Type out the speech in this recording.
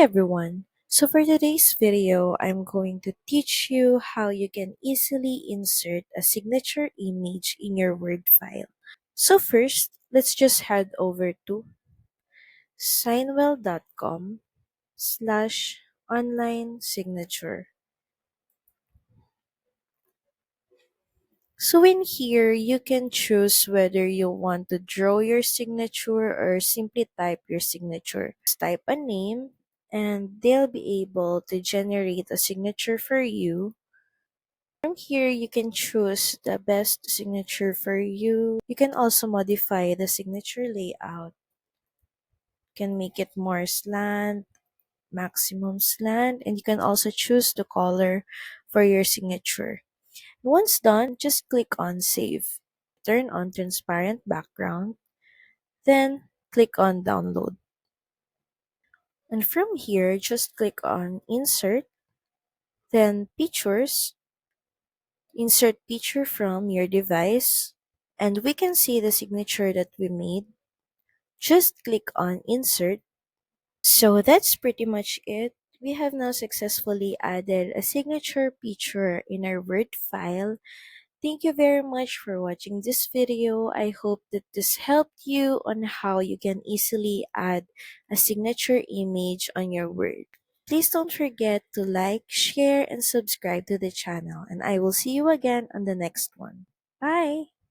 everyone! So for today's video, I'm going to teach you how you can easily insert a signature image in your Word file. So first, let's just head over to signwell.com/online signature. So in here, you can choose whether you want to draw your signature or simply type your signature. Just type a name and they'll be able to generate a signature for you. From here, you can choose the best signature for you. You can also modify the signature layout. You can make it more slant, maximum slant, and you can also choose the color for your signature. Once done, just click on Save. Turn on transparent background, then click on Download. And from here, just click on Insert, then Pictures, insert picture from your device, and we can see the signature that we made. Just click on Insert. So that's pretty much it. We have now successfully added a signature picture in our Word file. Thank you very much for watching this video. I hope that this helped you on how you can easily add a signature image on your Word. Please don't forget to like, share, and subscribe to the channel, and I will see you again on the next one. Bye!